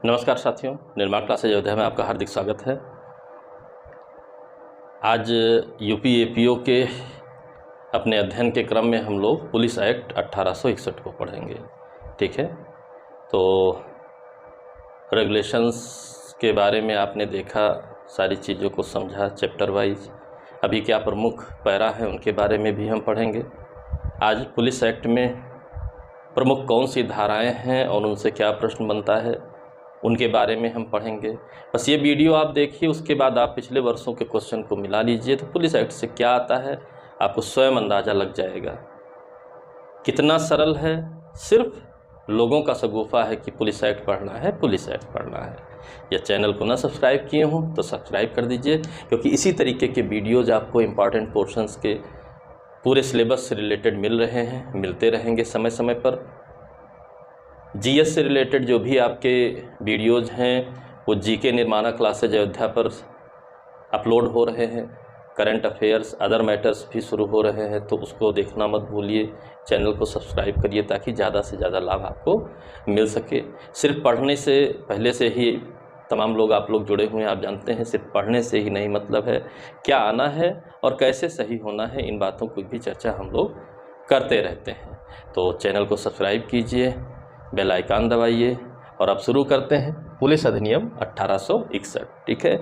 नमस्कार साथियों, निर्माण क्लासेज अयोध्या में आपका हार्दिक स्वागत है। आज यूपी एपीओ के अपने अध्ययन के क्रम में हम लोग पुलिस एक्ट 1861 को पढ़ेंगे। ठीक है, तो रेगुलेशंस के बारे में आपने देखा, सारी चीज़ों को समझा चैप्टर वाइज। अभी क्या प्रमुख पैरा हैं उनके बारे में भी हम पढ़ेंगे। आज पुलिस एक्ट में प्रमुख कौन सी धाराएं हैं और उनसे क्या प्रश्न बनता है उनके बारे में हम पढ़ेंगे। बस ये वीडियो आप देखिए, उसके बाद आप पिछले वर्षों के क्वेश्चन को मिला लीजिए तो पुलिस एक्ट से क्या आता है आपको स्वयं अंदाज़ा लग जाएगा। कितना सरल है, सिर्फ लोगों का शगुफा है कि पुलिस एक्ट पढ़ना है, पुलिस एक्ट पढ़ना है। या चैनल को ना सब्सक्राइब किए हों तो सब्सक्राइब कर दीजिए, क्योंकि इसी तरीके के वीडियोज़ आपको इम्पॉर्टेंट पोर्शंस के पूरे सिलेबस से रिलेटेड मिल रहे हैं, मिलते रहेंगे समय समय पर। जीएस से रिलेटेड जो भी आपके वीडियोज़ हैं वो जीके निर्माणा क्लासेज अयोध्या पर अपलोड हो रहे हैं। करंट अफेयर्स, अदर मैटर्स भी शुरू हो रहे हैं, तो उसको देखना मत भूलिए। चैनल को सब्सक्राइब करिए ताकि ज़्यादा से ज़्यादा लाभ आपको मिल सके। सिर्फ पढ़ने से पहले से ही तमाम लोग आप लोग जुड़े हुए हैं, आप जानते हैं सिर्फ पढ़ने से ही नहीं, मतलब है क्या आना है और कैसे सही होना है, इन बातों की भी चर्चा हम लोग करते रहते हैं। तो चैनल को सब्सक्राइब कीजिए, बेल आइकन दबाइए और अब शुरू करते हैं। पुलिस अधिनियम 1861। ठीक है,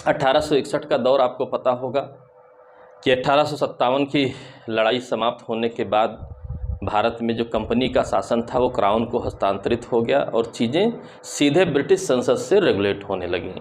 1861 का दौर आपको पता होगा कि 1857 की लड़ाई समाप्त होने के बाद भारत में जो कंपनी का शासन था वो क्राउन को हस्तांतरित हो गया और चीज़ें सीधे ब्रिटिश संसद से रेगुलेट होने लगीं।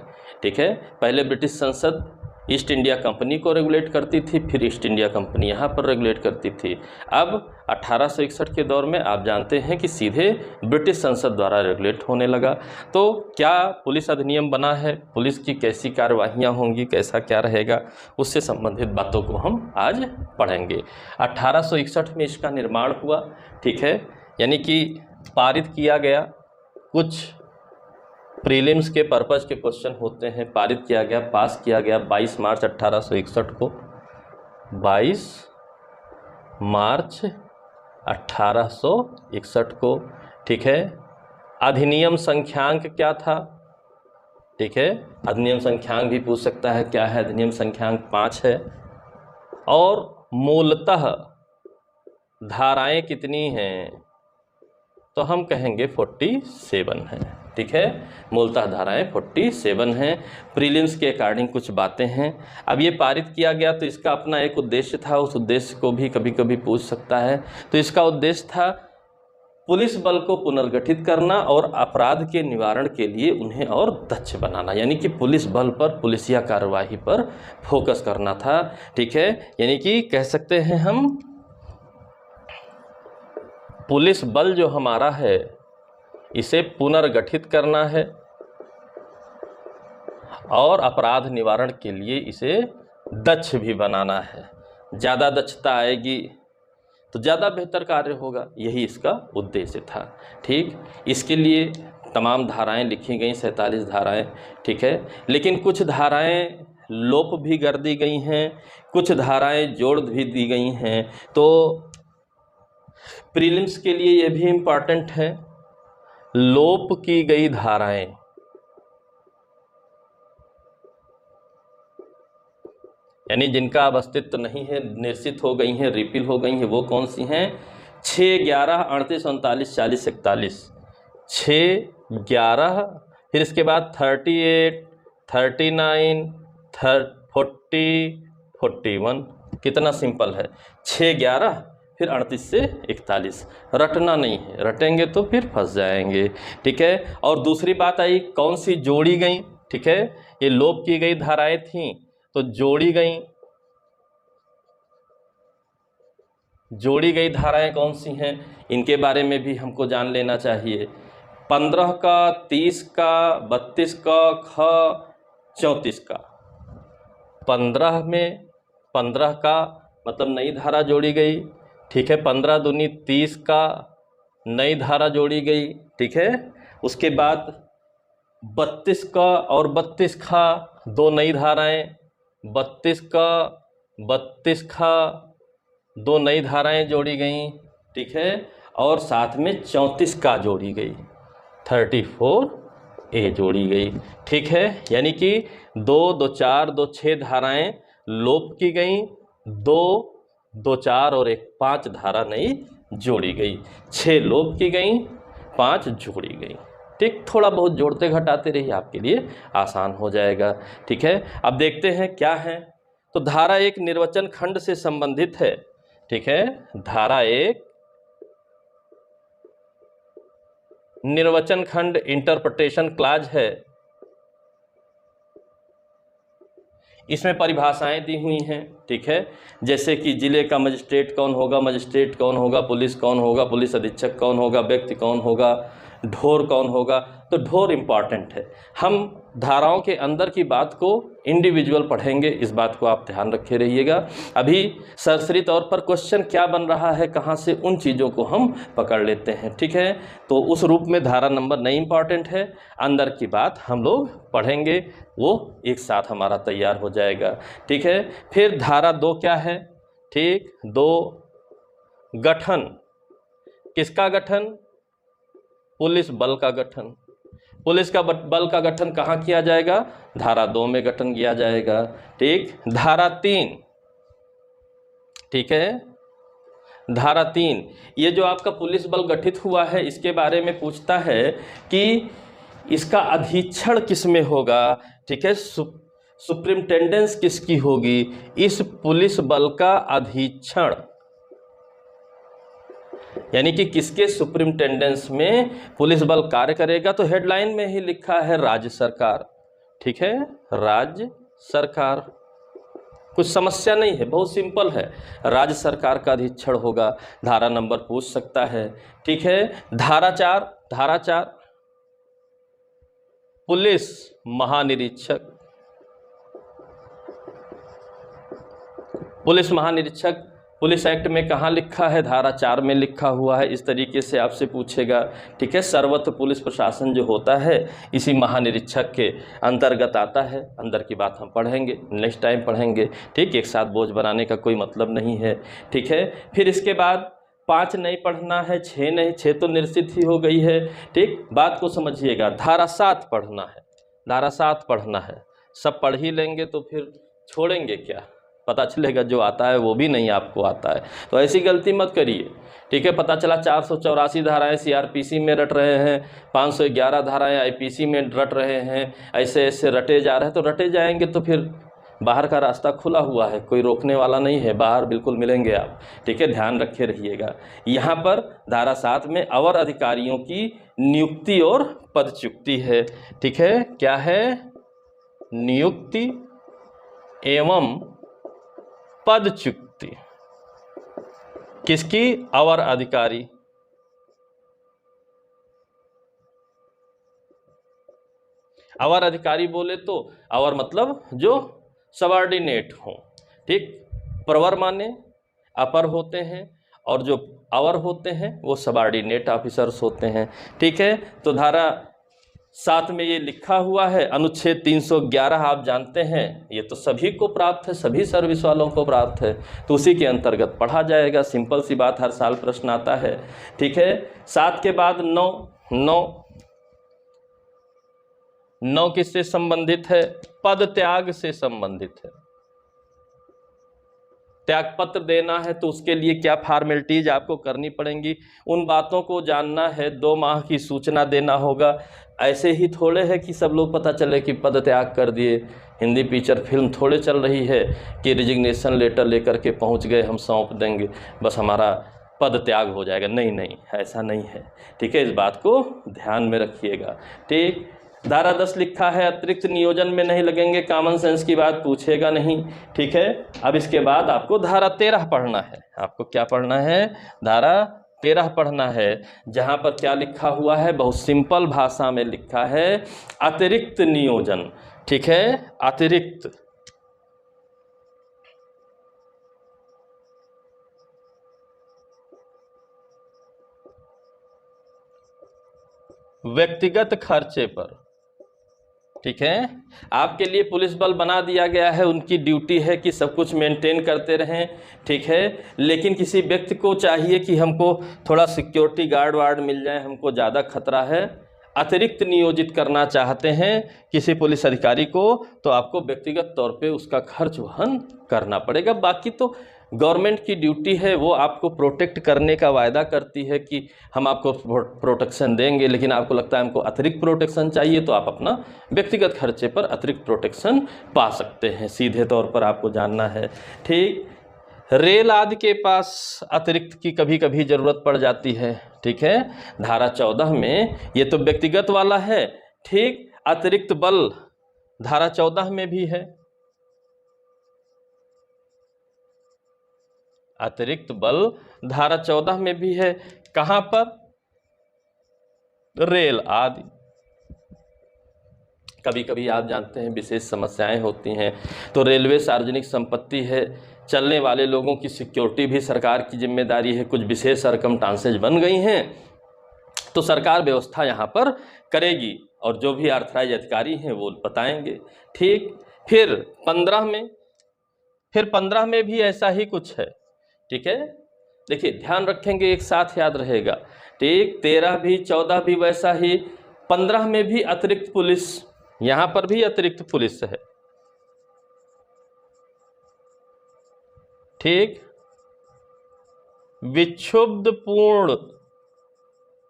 ठीक है, पहले ब्रिटिश संसद ईस्ट इंडिया कंपनी को रेगुलेट करती थी, फिर ईस्ट इंडिया कंपनी यहाँ पर रेगुलेट करती थी। अब 1861 के दौर में आप जानते हैं कि सीधे ब्रिटिश संसद द्वारा रेगुलेट होने लगा। तो क्या पुलिस अधिनियम बना है, पुलिस की कैसी कार्यवाहियाँ होंगी, कैसा क्या रहेगा, उससे संबंधित बातों को हम आज पढ़ेंगे। 1861 में इसका निर्माण हुआ। ठीक है, यानी कि पारित किया गया। कुछ प्रीलिम्स के पर्पज़ के क्वेश्चन होते हैं, पारित किया गया, पास किया गया 22 मार्च 1861 को। 22 मार्च 1861 को। ठीक है, अधिनियम संख्यांक क्या था? ठीक है, अधिनियम संख्यांक भी पूछ सकता है, क्या है? अधिनियम संख्यांक 5 है। और मूलतः धाराएं कितनी हैं? तो हम कहेंगे 47 हैं। ठीक है, मूलतः धाराएं 47 हैं। प्रीलिम्स के अकॉर्डिंग कुछ बातें हैं। अब ये पारित किया गया तो इसका अपना एक उद्देश्य था, उस उद्देश्य को भी कभी कभी पूछ सकता है। तो इसका उद्देश्य था पुलिस बल को पुनर्गठित करना और अपराध के निवारण के लिए उन्हें और दक्ष बनाना, यानी कि पुलिस बल पर, पुलिसिया कार्यवाही पर फोकस करना था। ठीक है, यानी कि कह सकते हैं हम पुलिस बल जो हमारा है इसे पुनर्गठित करना है और अपराध निवारण के लिए इसे दक्ष भी बनाना है। ज़्यादा दक्षता आएगी तो ज़्यादा बेहतर कार्य होगा, यही इसका उद्देश्य था। ठीक, इसके लिए तमाम धाराएं लिखी गई, 47 धाराएं। ठीक है, लेकिन कुछ धाराएं लोप भी कर दी गई हैं, कुछ धाराएं जोड़ भी दी गई हैं। तो प्रीलिम्स के लिए ये भी इम्पॉर्टेंट है, लोप की गई धाराएं, यानी जिनका अब अस्तित्व नहीं है, निश्चित हो गई हैं, रिपील हो गई हैं, वो कौन सी हैं? 6, 11, 38, 39, 40, 41। 6, 11, फिर इसके बाद 38, 39, 40, 41। कितना सिंपल है, 6, 11 फिर 38 से 41। रटना नहीं है, रटेंगे तो फिर फंस जाएंगे। ठीक है, और दूसरी बात आई कौन सी जोड़ी गई। ठीक है, ये लोप की गई धाराएं थीं तो जोड़ी गई धाराएं कौन सी हैं, इनके बारे में भी हमको जान लेना चाहिए। 15 का, 30 का, 32 का, ख, 34 का। 15 में 15 का मतलब नई धारा जोड़ी गई। ठीक है, 15 दूनी 30 का नई धारा जोड़ी गई। ठीक है, उसके बाद 32 का और 32 का दो नई धाराएं, 32 का 32 का दो नई धाराएं जोड़ी गई। ठीक है, और साथ में 34 का जोड़ी गई, 34 ए जोड़ी गई। ठीक है, यानी कि 2, 2, 4, 2, 6 धाराएं लोप की गई, 2, 2, 4 और 1 5 धारा नई जोड़ी गई, 6 लोप की गई, 5 जोड़ी गई। ठीक, थोड़ा बहुत जोड़ते घटाते रहिए, आपके लिए आसान हो जाएगा। ठीक है, अब देखते हैं क्या है। तो धारा एक निर्वचन खंड से संबंधित है। ठीक है, धारा एक निर्वचन खंड इंटरप्रिटेशन क्लॉज है। इसमें परिभाषाएं दी हुई हैं। ठीक है, जैसे कि जिले का मजिस्ट्रेट कौन होगा, मजिस्ट्रेट कौन होगा, पुलिस कौन होगा, पुलिस अधीक्षक कौन होगा, व्यक्ति कौन होगा, ढोर कौन होगा। तो ढोर इम्पॉर्टेंट है। हम धाराओं के अंदर की बात को इंडिविजुअल पढ़ेंगे, इस बात को आप ध्यान रखे रहिएगा। अभी सरसरी तौर पर क्वेश्चन क्या बन रहा है, कहाँ से, उन चीज़ों को हम पकड़ लेते हैं। ठीक है, तो उस रूप में धारा नंबर नहीं इम्पॉर्टेंट है, अंदर की बात हम लोग पढ़ेंगे, वो एक साथ हमारा तैयार हो जाएगा। ठीक है, फिर धारा 2 क्या है? ठीक, 2 गठन। किसका गठन? पुलिस बल का गठन। पुलिस का बल का गठन कहाँ किया जाएगा? धारा 2 में गठन किया जाएगा। ठीक, धारा 3, ठीक है, धारा 3, ये जो आपका पुलिस बल गठित हुआ है, इसके बारे में पूछता है कि इसका अधीक्षण किस में होगा। ठीक है, सुप्रिंटेंडेंस किसकी होगी? इस पुलिस बल का अधीक्षण, यानी कि किसके सुप्रिंटेंडेंस में पुलिस बल कार्य करेगा? तो हेडलाइन में ही लिखा है राज्य सरकार। ठीक है, राज्य सरकार, कुछ समस्या नहीं है, बहुत सिंपल है। राज्य सरकार का अधीक्षण होगा, धारा नंबर पूछ सकता है। ठीक है, धारा 4 पुलिस महानिरीक्षक। पुलिस महानिरीक्षक पुलिस एक्ट में कहाँ लिखा है? धारा 4 में लिखा हुआ है। इस तरीके से आपसे पूछेगा। ठीक है, सर्वत्र पुलिस प्रशासन जो होता है इसी महानिरीक्षक के अंतर्गत आता है। अंदर की बात हम पढ़ेंगे, नेक्स्ट टाइम पढ़ेंगे। ठीक, एक साथ बोझ बनाने का कोई मतलब नहीं है। ठीक है, फिर इसके बाद 5 नहीं पढ़ना है, 6 नहीं, 6 तो निश्चित ही हो गई है। ठीक, बात को समझिएगा। धारा 7 पढ़ना है, धारा 7 पढ़ना है। सब पढ़ ही लेंगे तो फिर छोड़ेंगे क्या? पता चलेगा जो आता है वो भी नहीं आपको आता है, तो ऐसी गलती मत करिए। ठीक है, पता चला 484 धाराएं सीआरपीसी में रट रहे हैं, 511 धाराएं आईपीसी में रट रहे हैं, ऐसे ऐसे रटे जा रहे हैं, तो रटे जाएंगे तो फिर बाहर का रास्ता खुला हुआ है, कोई रोकने वाला नहीं है, बाहर बिल्कुल मिलेंगे आप। ठीक है, ध्यान रखे रहिएगा। यहाँ पर धारा 7 में अवर अधिकारियों की नियुक्ति और पदच्युति है। ठीक है, क्या है? नियुक्ति एवं पदच्युति किसकी? अवर अधिकारी। अवर अधिकारी बोले तो अवर मतलब जो सबऑर्डिनेट हो। ठीक, प्रवर माने अपर होते हैं और जो अवर होते हैं वो सबऑर्डिनेट ऑफिसर्स होते हैं। ठीक है, तो धारा 7 में ये लिखा हुआ है। अनुच्छेद 311 आप जानते हैं, ये तो सभी को प्राप्त है, सभी सर्विस वालों को प्राप्त है, तो उसी के अंतर्गत पढ़ा जाएगा। सिंपल सी बात, हर साल प्रश्न आता है। ठीक है, 7 के बाद 9 किससे संबंधित है? पद त्याग से संबंधित है। त्यागपत्र देना है तो उसके लिए क्या फॉर्मेलिटीज आपको करनी पड़ेंगी, उन बातों को जानना है। 2 माह की सूचना देना होगा। ऐसे ही थोड़े है कि सब लोग पता चले कि पद त्याग कर दिए। हिंदी पिक्चर फिल्म थोड़े चल रही है कि रिजिग्नेशन लेटर लेकर के पहुंच गए, हम सौंप देंगे, बस हमारा पद त्याग हो जाएगा। नहीं नहीं, ऐसा नहीं है। ठीक है, इस बात को ध्यान में रखिएगा। ठीक, धारा 10 लिखा है अतिरिक्त नियोजन में नहीं लगेंगे, कॉमन सेंस की बात पूछेगा नहीं। ठीक है, अब इसके बाद आपको धारा 13 पढ़ना है। आपको क्या पढ़ना है? धारा 13 पढ़ना है, जहाँ पर क्या लिखा हुआ है? बहुत सिंपल भाषा में लिखा है अतिरिक्त नियोजन। ठीक है, अतिरिक्त व्यक्तिगत खर्चे पर। ठीक है, आपके लिए पुलिस बल बना दिया गया है, उनकी ड्यूटी है कि सब कुछ मेंटेन करते रहें। ठीक है, लेकिन किसी व्यक्ति को चाहिए कि हमको थोड़ा सिक्योरिटी गार्ड वार्ड मिल जाए, हमको ज़्यादा खतरा है, अतिरिक्त नियोजित करना चाहते हैं किसी पुलिस अधिकारी को, तो आपको व्यक्तिगत तौर पे उसका खर्च वहन करना पड़ेगा। बाकी तो गवर्नमेंट की ड्यूटी है, वो आपको प्रोटेक्ट करने का वायदा करती है कि हम आपको प्रोटेक्शन देंगे, लेकिन आपको लगता है हमको अतिरिक्त प्रोटेक्शन चाहिए तो आप अपना व्यक्तिगत खर्चे पर अतिरिक्त प्रोटेक्शन पा सकते हैं, सीधे तौर पर आपको जानना है। ठीक, रेल आदि के पास अतिरिक्त की कभी कभी ज़रूरत पड़ जाती है। ठीक है, धारा 14 में ये तो व्यक्तिगत वाला है। ठीक, अतिरिक्त बल धारा 14 में भी है। अतिरिक्त बल धारा 14 में भी है। कहां पर? रेल आदि। कभी कभी आप जानते हैं विशेष समस्याएं होती हैं, तो रेलवे सार्वजनिक संपत्ति है, चलने वाले लोगों की सिक्योरिटी भी सरकार की जिम्मेदारी है। कुछ विशेष सरकमस्टांसेस बन गई हैं तो सरकार व्यवस्था यहाँ पर करेगी, और जो भी ऑथराइज अधिकारी हैं वो बताएंगे। ठीक, फिर 15 में भी ऐसा ही कुछ है। ठीक है, देखिए ध्यान रखेंगे, एक साथ याद रहेगा। ठीक, 13 भी 14 भी वैसा ही, 15 में भी अतिरिक्त पुलिस, यहाँ पर भी अतिरिक्त पुलिस है। ठीक, विक्षुब्धपूर्ण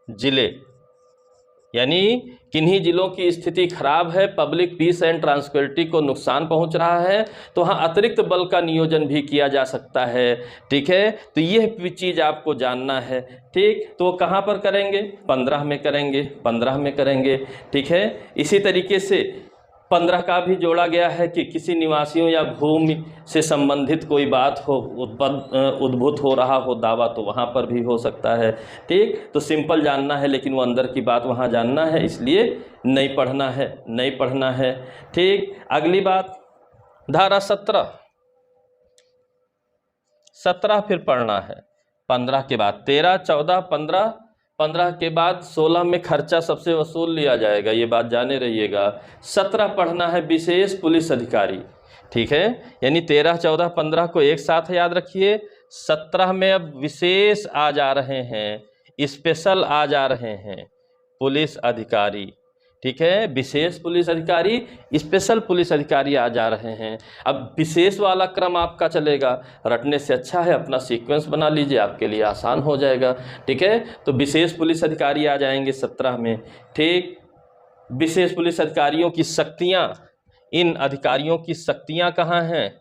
जिले, यानी किन्हीं जिलों की स्थिति खराब है, पब्लिक पीस एंड ट्रांसक्विलिटी को नुकसान पहुंच रहा है, तो वहाँ अतिरिक्त बल का नियोजन भी किया जा सकता है। ठीक है, तो यह चीज़ आपको जानना है। ठीक, तो कहाँ पर करेंगे? 15 में करेंगे, 15 में करेंगे। ठीक है, इसी तरीके से 15 का भी जोड़ा गया है कि किसी निवासियों या भूमि से संबंधित कोई बात हो, उद्भूत हो रहा हो दावा, तो वहाँ पर भी हो सकता है। ठीक, तो सिंपल जानना है, लेकिन वो अंदर की बात वहाँ जानना है, इसलिए नहीं पढ़ना है, नहीं पढ़ना है। ठीक, अगली बात धारा 17 फिर पढ़ना है। 15 के बाद 13, 14, 15 के बाद 16 में खर्चा सबसे वसूल लिया जाएगा, ये बात जाने रहिएगा। 17 पढ़ना है विशेष पुलिस अधिकारी। ठीक है, यानी 13, 14, 15 को एक साथ याद रखिए। 17 में अब विशेष आ जा रहे हैं, स्पेशल आ जा रहे हैं पुलिस अधिकारी। ठीक है, विशेष पुलिस अधिकारी, स्पेशल पुलिस अधिकारी आ जा रहे हैं। अब विशेष वाला क्रम आपका चलेगा, रटने से अच्छा है अपना सीक्वेंस बना लीजिए, आपके लिए आसान हो जाएगा। ठीक है, तो विशेष पुलिस अधिकारी आ जाएंगे 17 में। ठीक, विशेष पुलिस अधिकारियों की शक्तियां, इन अधिकारियों की शक्तियां कहाँ हैं?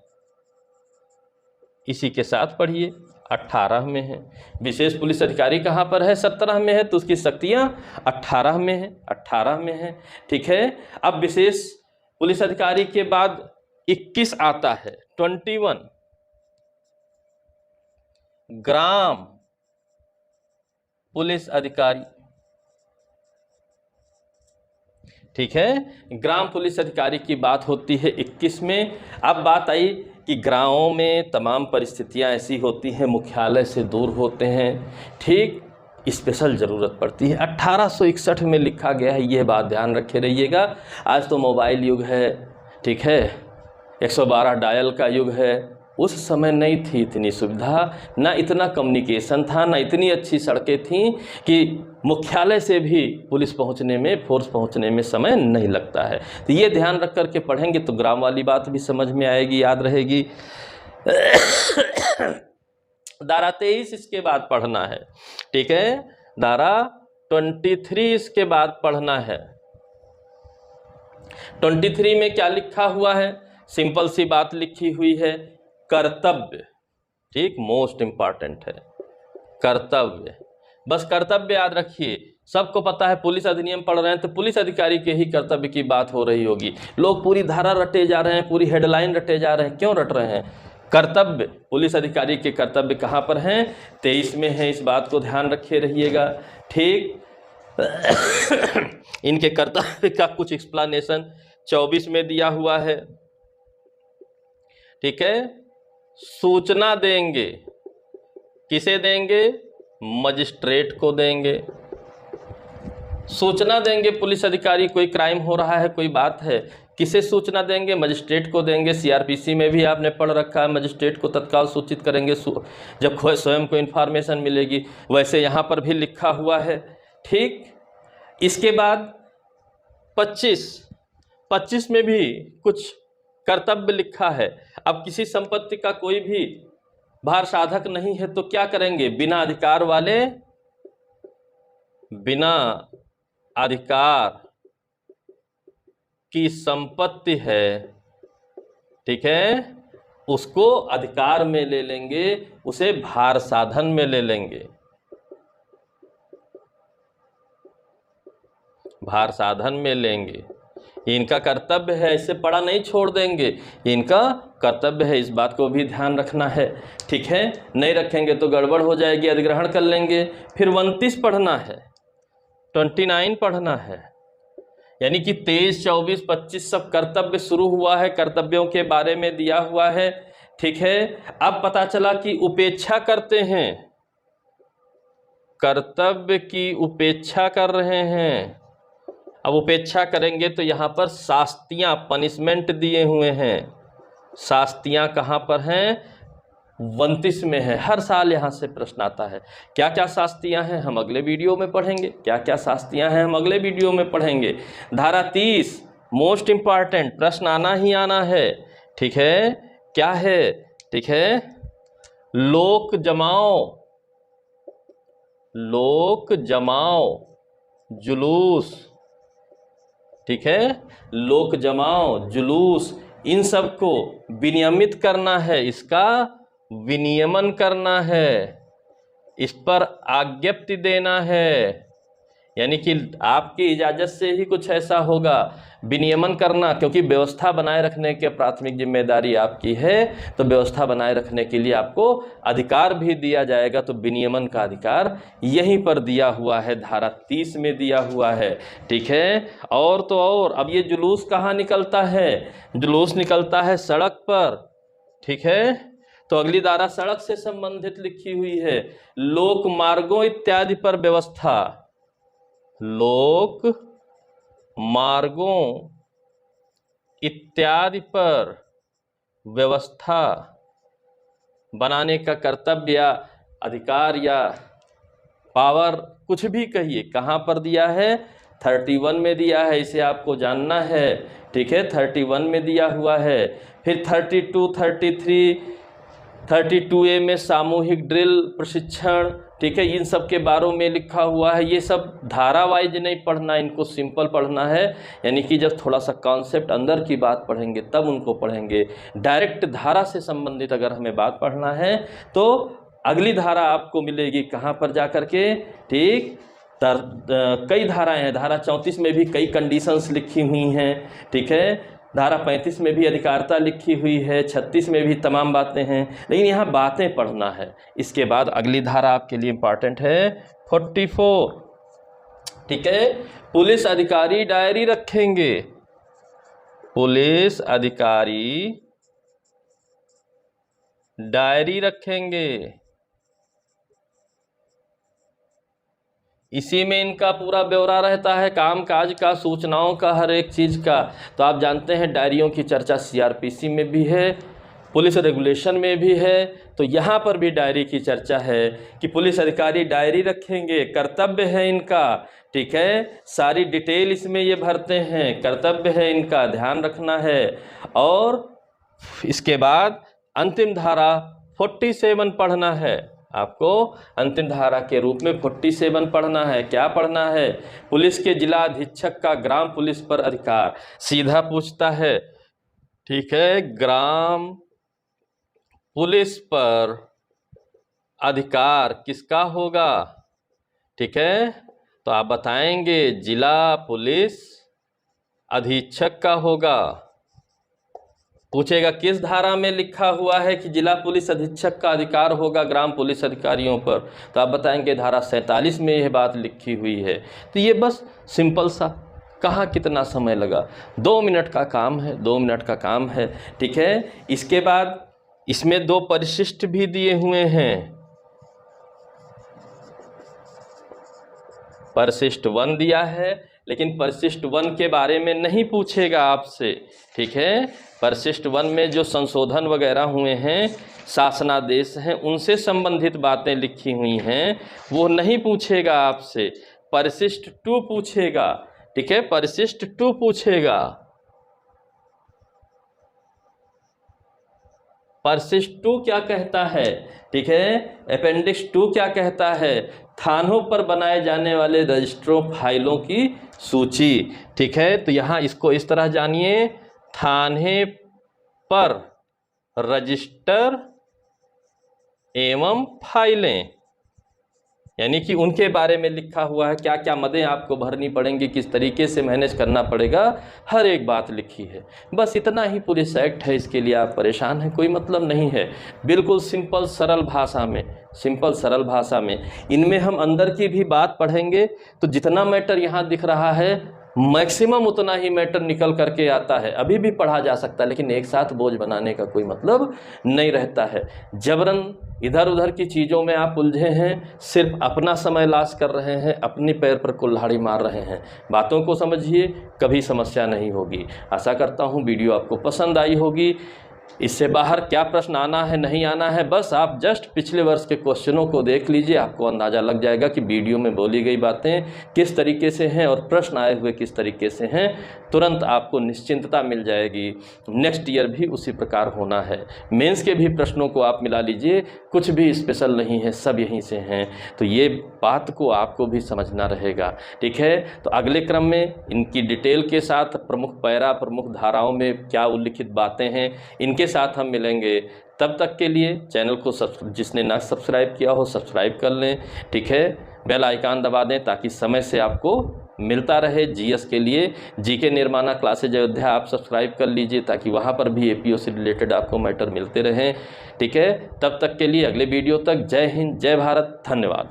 इसी के साथ पढ़िए, 18 में है। विशेष पुलिस अधिकारी कहाँ पर है? 17 में है, तो उसकी शक्तियाँ 18 में है, 18 में है। ठीक है, अब विशेष पुलिस अधिकारी के बाद 21 आता है, 21 ग्राम पुलिस अधिकारी। ठीक है, ग्राम पुलिस अधिकारी की बात होती है 21 में। अब बात आई कि गाँवों में तमाम परिस्थितियां ऐसी होती हैं, मुख्यालय से दूर होते हैं। ठीक, स्पेशल ज़रूरत पड़ती है। 1861 में लिखा गया है, ये बात ध्यान रखे रहिएगा। आज तो मोबाइल युग है, ठीक है, 112 डायल का युग है। उस समय नहीं थी इतनी सुविधा, ना इतना कम्युनिकेशन था, ना इतनी अच्छी सड़कें थीं कि मुख्यालय से भी पुलिस पहुंचने में, फोर्स पहुंचने में समय नहीं लगता है। तो ये ध्यान रख कर के पढ़ेंगे तो ग्राम वाली बात भी समझ में आएगी, याद रहेगी। धारा 23 इसके बाद पढ़ना है। ठीक है, धारा 23 इसके बाद पढ़ना है। 23 में क्या लिखा हुआ है? सिंपल सी बात लिखी हुई है, कर्तव्य। ठीक, मोस्ट इंपॉर्टेंट है कर्तव्य। बस कर्तव्य याद रखिए। सबको पता है पुलिस अधिनियम पढ़ रहे हैं तो पुलिस अधिकारी के ही कर्तव्य की बात हो रही होगी। लोग पूरी धारा रटे जा रहे हैं, पूरी हेडलाइन रटे जा रहे हैं। क्यों रट रहे हैं? कर्तव्य, पुलिस अधिकारी के कर्तव्य कहाँ पर हैं? 23 में है, इस बात को ध्यान रखे रहिएगा। ठीक, इनके कर्तव्य का कुछ एक्सप्लेनेशन 24 में दिया हुआ है। ठीक है, सूचना देंगे, किसे देंगे? मजिस्ट्रेट को देंगे। सूचना देंगे पुलिस अधिकारी, कोई क्राइम हो रहा है, कोई बात है, किसे सूचना देंगे? मजिस्ट्रेट को देंगे। सीआरपीसी में भी आपने पढ़ रखा है, मजिस्ट्रेट को तत्काल सूचित करेंगे जब स्वयं को इन्फॉर्मेशन मिलेगी। वैसे यहाँ पर भी लिखा हुआ है। ठीक, इसके बाद 25 में भी कुछ कर्तव्य लिखा है। अब किसी संपत्ति का कोई भी भार साधक नहीं है तो क्या करेंगे? बिना अधिकार वाले, बिना अधिकार की संपत्ति है, ठीक है, उसको अधिकार में ले लेंगे, उसे भार साधन में ले लेंगे, भार साधन में लेंगे। इनका कर्तव्य है, इसे पढ़ा नहीं छोड़ देंगे, इनका कर्तव्य है, इस बात को भी ध्यान रखना है, ठीक है। नहीं रखेंगे तो गड़बड़ हो जाएगी, अधिग्रहण कर लेंगे। फिर 29 पढ़ना है, 29 पढ़ना है, यानी कि 23, 24, 25 सब कर्तव्य शुरू हुआ है, कर्तव्यों के बारे में दिया हुआ है, ठीक है। अब पता चला कि उपेक्षा करते हैं, कर्तव्य की उपेक्षा कर रहे हैं। अब उपेक्षा करेंगे तो यहाँ पर शास्तियाँ, पनिशमेंट दिए हुए हैं। शास्तियाँ कहाँ पर हैं? 29 में है। हर साल यहाँ से प्रश्न आता है। क्या क्या शास्तियाँ हैं हम अगले वीडियो में पढ़ेंगे, क्या क्या शास्तियाँ हैं हम अगले वीडियो में पढ़ेंगे। धारा 30 मोस्ट इम्पॉर्टेंट, प्रश्न आना ही आना है, ठीक है। क्या है? ठीक है, लोक जमाओ, लोक जमाओ जुलूस, ठीक है, लोक जमाओ जुलूस, इन सब को विनियमित करना है, इसका विनियमन करना है, इस पर आज्ञप्ति देना है, यानी कि आपकी इजाज़त से ही कुछ ऐसा होगा, विनियमन करना, क्योंकि व्यवस्था बनाए रखने की प्राथमिक जिम्मेदारी आपकी है, तो व्यवस्था बनाए रखने के लिए आपको अधिकार भी दिया जाएगा, तो विनियमन का अधिकार यहीं पर दिया हुआ है, धारा 30 में दिया हुआ है, ठीक है। और तो और, अब ये जुलूस कहाँ निकलता है? जुलूस निकलता है सड़क पर, ठीक है। तो अगली धारा सड़क से संबंधित लिखी हुई है, लोक मार्गों इत्यादि पर व्यवस्था, लोक मार्गों इत्यादि पर व्यवस्था बनाने का कर्तव्य या अधिकार या पावर, कुछ भी कहिए, कहाँ पर दिया है? 31 में दिया है, इसे आपको जानना है, ठीक है, 31 में दिया हुआ है। फिर 32, 33, 32A में सामूहिक ड्रिल प्रशिक्षण, ठीक है, इन सब के बारे में लिखा हुआ है। ये सब धारा वाइज नहीं पढ़ना, इनको सिंपल पढ़ना है, यानी कि जब थोड़ा सा कॉन्सेप्ट अंदर की बात पढ़ेंगे तब उनको पढ़ेंगे। डायरेक्ट धारा से संबंधित अगर हमें बात पढ़ना है तो अगली धारा आपको मिलेगी कहाँ पर जा कर के, ठीक, कई धाराएं हैं, धारा 34 में भी कई कंडीशंस लिखी हुई हैं, ठीक है, धारा 35 में भी अधिकारिता लिखी हुई है, 36 में भी तमाम बातें हैं, लेकिन यहाँ बातें पढ़ना है। इसके बाद अगली धारा आपके लिए इम्पॉर्टेंट है 44, ठीक है, पुलिस अधिकारी डायरी रखेंगे, पुलिस अधिकारी डायरी रखेंगे, इसी में इनका पूरा ब्यौरा रहता है, काम काज का, सूचनाओं का, हर एक चीज़ का। तो आप जानते हैं डायरियों की चर्चा CRPC में भी है, पुलिस रेगुलेशन में भी है, तो यहाँ पर भी डायरी की चर्चा है कि पुलिस अधिकारी डायरी रखेंगे, कर्तव्य है इनका, ठीक है, सारी डिटेल इसमें ये भरते हैं, कर्तव्य है इनका, ध्यान रखना है। और इसके बाद अंतिम धारा 47 पढ़ना है आपको, अंतिम धारा के रूप में 47 पढ़ना है। क्या पढ़ना है? पुलिस के जिला अधीक्षक का ग्राम पुलिस पर अधिकार, सीधा पूछता है, ठीक है, ग्राम पुलिस पर अधिकार किसका होगा, ठीक है, तो आप बताएंगे जिला पुलिस अधीक्षक का होगा। पूछेगा किस धारा में लिखा हुआ है कि जिला पुलिस अधीक्षक का अधिकार होगा ग्राम पुलिस अधिकारियों पर, तो आप बताएंगे धारा 47 में यह बात लिखी हुई है। तो ये बस सिंपल सा, कहाँ कितना समय लगा, 2 मिनट का काम है, 2 मिनट का काम है, ठीक है। इसके बाद इसमें 2 परिशिष्ट भी दिए हुए हैं, परिशिष्ट 1 दिया है, लेकिन परिशिष्ट 1 के बारे में नहीं पूछेगा आपसे, ठीक है। परिशिष्ट 1 में जो संशोधन वगैरह हुए हैं, शासनादेश हैं, उनसे संबंधित बातें लिखी हुई हैं, वो नहीं पूछेगा आपसे। परिशिष्ट 2 पूछेगा, ठीक है, परिशिष्ट 2 पूछेगा। परिशिष्ट 2 क्या कहता है, ठीक है, अपेंडिक्स 2 क्या कहता है, थानों पर बनाए जाने वाले रजिस्टरों फाइलों की सूची, ठीक है। तो यहाँ इसको इस तरह जानिए, थाने पर रजिस्टर एवं फाइलें, यानी कि उनके बारे में लिखा हुआ है, क्या क्या मदें आपको भरनी पड़ेंगी, किस तरीके से मैनेज करना पड़ेगा, हर एक बात लिखी है। बस इतना ही पुलिस एक्ट है, इसके लिए आप परेशान हैं, कोई मतलब नहीं है। बिल्कुल सिंपल सरल भाषा में, सिंपल सरल भाषा में इनमें हम अंदर की भी बात पढ़ेंगे तो जितना मैटर यहाँ दिख रहा है मैक्सिमम उतना ही मैटर निकल करके आता है। अभी भी पढ़ा जा सकता है, लेकिन एक साथ बोझ बनाने का कोई मतलब नहीं रहता है। जबरन इधर उधर की चीज़ों में आप उलझे हैं, सिर्फ अपना समय लॉस कर रहे हैं, अपने पैर पर कुल्हाड़ी मार रहे हैं। बातों को समझिए, कभी समस्या नहीं होगी। आशा करता हूँ वीडियो आपको पसंद आई होगी। इससे बाहर क्या प्रश्न आना है नहीं आना है, बस आप जस्ट पिछले वर्ष के क्वेश्चनों को देख लीजिए, आपको अंदाज़ा लग जाएगा कि वीडियो में बोली गई बातें किस तरीके से हैं और प्रश्न आए हुए किस तरीके से हैं। तुरंत आपको निश्चिंतता मिल जाएगी। नेक्स्ट ईयर भी उसी प्रकार होना है। मेंस के भी प्रश्नों को आप मिला लीजिए, कुछ भी स्पेशल नहीं है, सब यहीं से हैं। तो ये बात को आपको भी समझना रहेगा, ठीक है। तो अगले क्रम में इनकी डिटेल के साथ प्रमुख पैरा, प्रमुख धाराओं में क्या उल्लिखित बातें हैं, इनके साथ हम मिलेंगे। तब तक के लिए चैनल को जिसने ना सब्सक्राइब किया हो सब्सक्राइब कर लें, ठीक है। बेल आइकन दबा दें ताकि समय से आपको मिलता रहे। जीएस के लिए जीके निर्माणा क्लासेज अयोध्या आप सब्सक्राइब कर लीजिए ताकि वहाँ पर भी एपीओ से रिलेटेड आपको मैटर मिलते रहें, ठीक है। तब तक के लिए अगले वीडियो तक जय हिंद, जय भारत, धन्यवाद।